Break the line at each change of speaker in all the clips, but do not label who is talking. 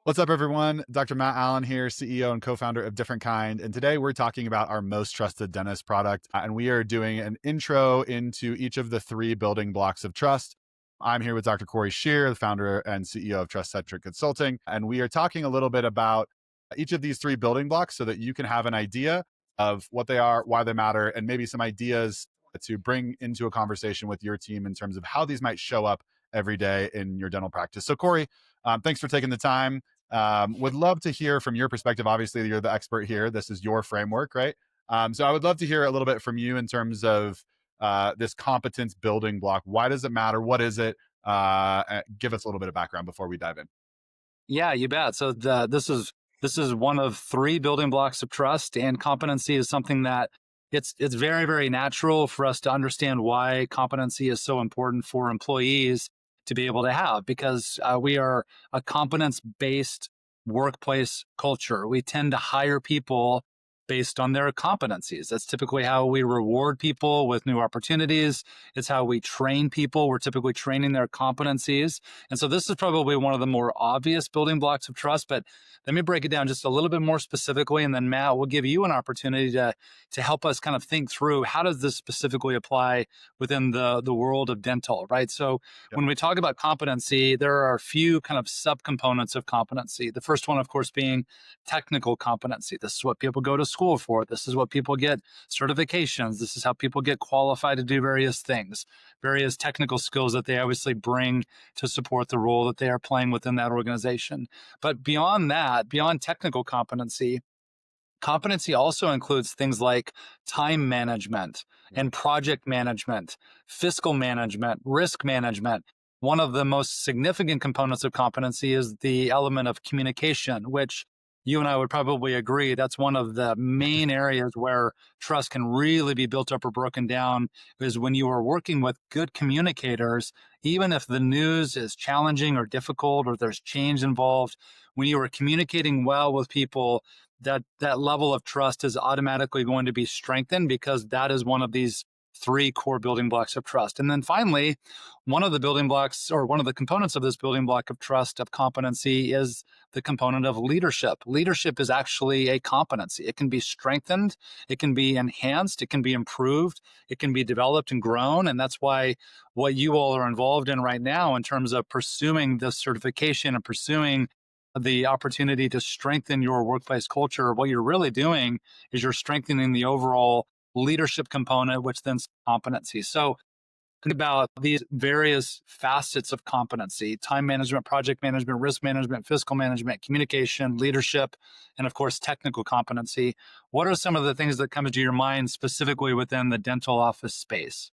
What's up, everyone? Dr. Matt Allen here, CEO and co-founder of DifferentKind. And today we're talking about our most trusted dentist product. And we are doing an intro into each of the three building blocks of trust. I'm here with Dr. Cory Scheer, the founder and CEO of TrustCentric Consulting. And we are talking a little bit about each of these three building blocks so that you can have an idea of what they are, why they matter, and maybe some ideas to bring into a conversation with your team in terms of how these might show up every day in your dental practice. So, Cory, thanks for taking the time. Would love to hear from your perspective. Obviously, you're the expert here. This is your framework, right? So I would love to hear a little bit from you in terms of this competence building block. Why does it matter? What is it? Give us a little bit of background before we dive in.
Yeah, you bet. This is one of three building blocks of trust, and competency is something that it's very natural for us to understand why competency is so important for employees to be able to have, because we are a competence based workplace culture. We tend to hire people based on their competencies. That's typically how we reward people with new opportunities. It's how we train people. We're typically training their competencies. And so this is probably one of the more obvious building blocks of trust, but let me break it down just a little bit more specifically. And then Matt will give you an opportunity to help us kind of think through how does this specifically apply within the world of dental, right? So
Yep.
when we talk about competency, there are a few kind of subcomponents of competency. The first one, of course, being technical competency. This is what people go to school for. This is what people get certifications. This is how people get qualified to do various things, various technical skills that they obviously bring to support the role that they are playing within that organization. But beyond that, beyond technical competency, competency also includes things like time management
Yep.
and project management, fiscal management, risk management. One of the most significant components of competency is the element of communication, which you and I would probably agree that's one of the main areas where trust can really be built up or broken down, is when you are working with good communicators, even if the news is challenging or difficult or there's change involved, when you are communicating well with people, that level of trust is automatically going to be strengthened, because that is one of these three core building blocks of trust. And then finally, one of the building blocks, or one of the components of this building block of trust, of competency, is the component of leadership. Leadership is actually a competency. It can be strengthened, it can be enhanced, it can be improved, it can be developed and grown. And that's why what you all are involved in right now in terms of pursuing this certification and pursuing the opportunity to strengthen your workplace culture, what you're really doing is you're strengthening the overall leadership component, which then competency. So think about these various facets of competency: time management, project management, risk management, fiscal management, communication, leadership, and of course, technical competency. What are some of the things that come to your mind specifically within the dental office space?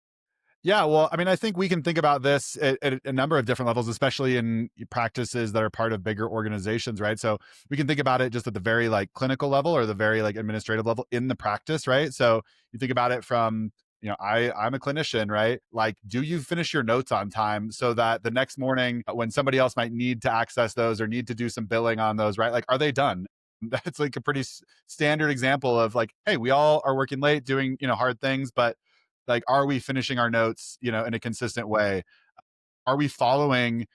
Yeah, well, I mean, I think we can think about this at a number of different levels, especially in practices that are part of bigger organizations, right? So we can think about it just at the very like clinical level or the very like administrative level in the practice, right? So you think about it from, I'm a clinician, right? Like, do you finish your notes on time so that the next morning when somebody else might need to access those or need to do some billing on those, right? Like, are they done? That's like a pretty standard example of like, hey, we all are working late doing, hard things, but like, are we finishing our notes, in a consistent way? Are we following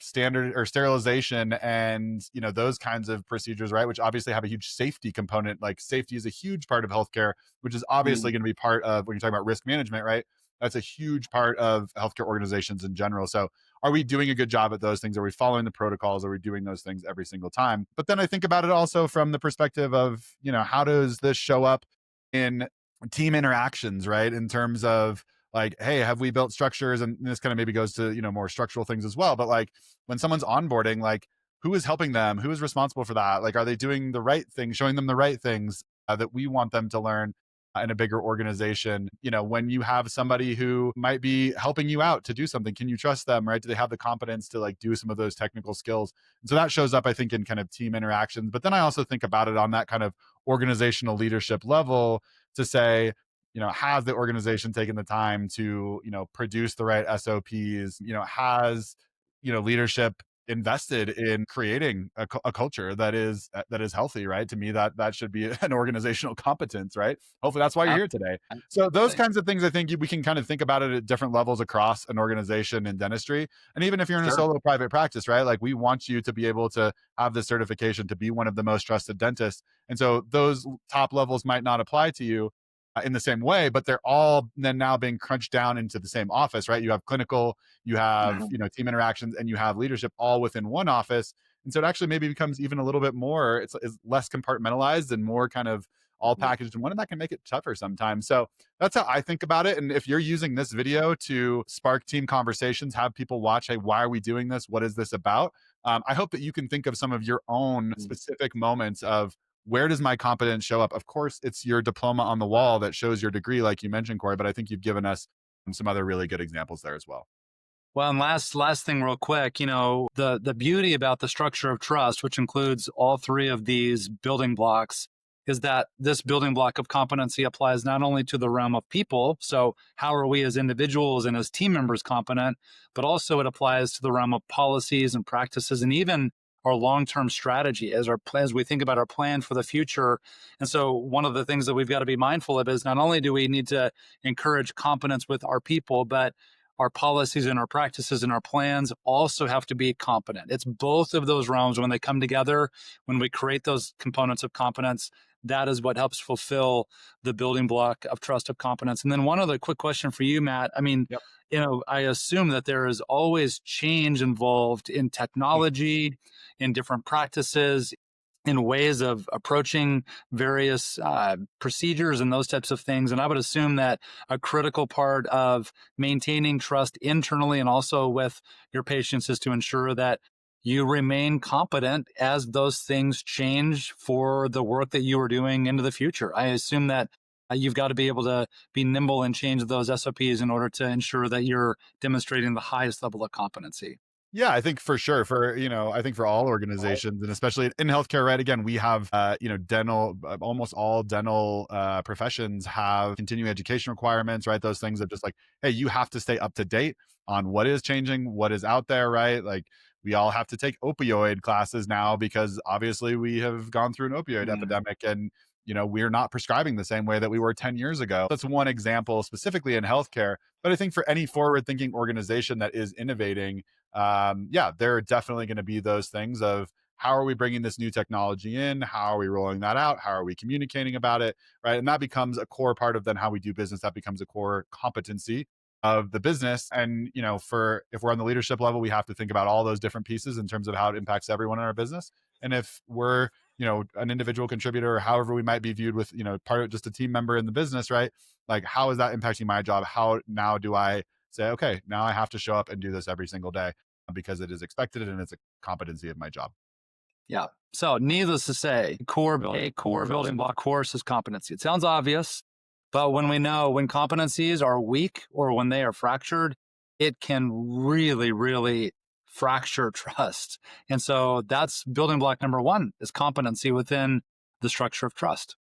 standard or sterilization and those kinds of procedures, right? Which obviously have a huge safety component. Like, safety is a huge part of healthcare, which is obviously going to be part of when you're talking about risk management, right? That's a huge part of healthcare organizations in general. So are we doing a good job at those things? Are we following the protocols? Are we doing those things every single time? But then I think about it also from the perspective of, how does this show up in team interactions, right? In terms of like, hey, have we built structures? And this kind of maybe goes to, more structural things as well. But like when someone's onboarding, like who is helping them? Who is responsible for that? Like, are they doing the right thing, showing them the right things that we want them to learn in a bigger organization? When you have somebody who might be helping you out to do something, can you trust them, right? Do they have the competence to like do some of those technical skills? And so that shows up, I think, in kind of team interactions. But then I also think about it on that kind of organizational leadership level to say, has the organization taken the time to, produce the right SOPs? Has, leadership invested in creating a culture that is healthy, right? To me, that should be an organizational competence, right? Hopefully that's why you're here today. So those
Absolutely.
kinds of things, I think we can kind of think about it at different levels across an organization in dentistry. And even if you're in a
Sure.
solo private practice, right? Like we want you to be able to have the certification to be one of the most trusted dentists. And so those top levels might not apply to you in the same way, but they're all then now being crunched down into the same office, right? You have clinical, you have,
Mhm.
team interactions, and you have leadership all within one office. And so it actually maybe becomes even a little bit more, it's less compartmentalized and more kind of all
Mhm.
packaged in one, and that can make it tougher sometimes. So that's how I think about it. And if you're using this video to spark team conversations, have people watch, hey, why are we doing this? What is this about? I hope that you can think of some of your own specific moments of where does my competence show up? Of course, it's your diploma on the wall that shows your degree, like you mentioned, Cory, but I think you've given us some other really good examples there as well.
Well, and last thing real quick, the beauty about the structure of trust, which includes all three of these building blocks, is that this building block of competency applies not only to the realm of people, so how are we as individuals and as team members competent, but also it applies to the realm of policies and practices and even our long-term strategy as we think about our plan for the future. And so one of the things that we've got to be mindful of is not only do we need to encourage competence with our people, but our policies and our practices and our plans also have to be competent. It's both of those realms when they come together, when we create those components of competence, that is what helps fulfill the building block of trust of competence. And then one other quick question for you, Matt. I mean,
Yep.
I assume that there is always change involved in technology, in different practices, in ways of approaching various procedures and those types of things. And I would assume that a critical part of maintaining trust internally and also with your patients is to ensure that you remain competent as those things change for the work that you are doing into the future. I assume that you've got to be able to be nimble and change those SOPs in order to ensure that you're demonstrating the highest level of competency.
Yeah, I think for sure. I think for all organizations and especially in healthcare, right? Again, we have, dental, almost all dental professions have continuing education requirements, right? Those things of just like, hey, you have to stay up to date on what is changing, what is out there, right? Like we all have to take opioid classes now because obviously we have gone through an opioid
Mm.
epidemic and, we're not prescribing the same way that we were 10 years ago. That's one example specifically in healthcare. But I think for any forward thinking organization that is innovating, yeah, there are definitely going to be those things of how are we bringing this new technology in? How are we rolling that out? How are we communicating about it? Right. And that becomes a core part of then how we do business. That becomes a core competency of the business. And, for if we're on the leadership level, we have to think about all those different pieces in terms of how it impacts everyone in our business. And if we're, an individual contributor or however we might be viewed with, part of just a team member in the business, right? Like, how is that impacting my job? How now do I say, okay, now I have to show up and do this every single day because it is expected and it's a competency of my job.
Yeah. So, needless to say, a core building block course is competency. It sounds obvious, but when we know when competencies are weak or when they are fractured, it can really, really fracture trust. And so, that's building block number one is competency within the structure of trust.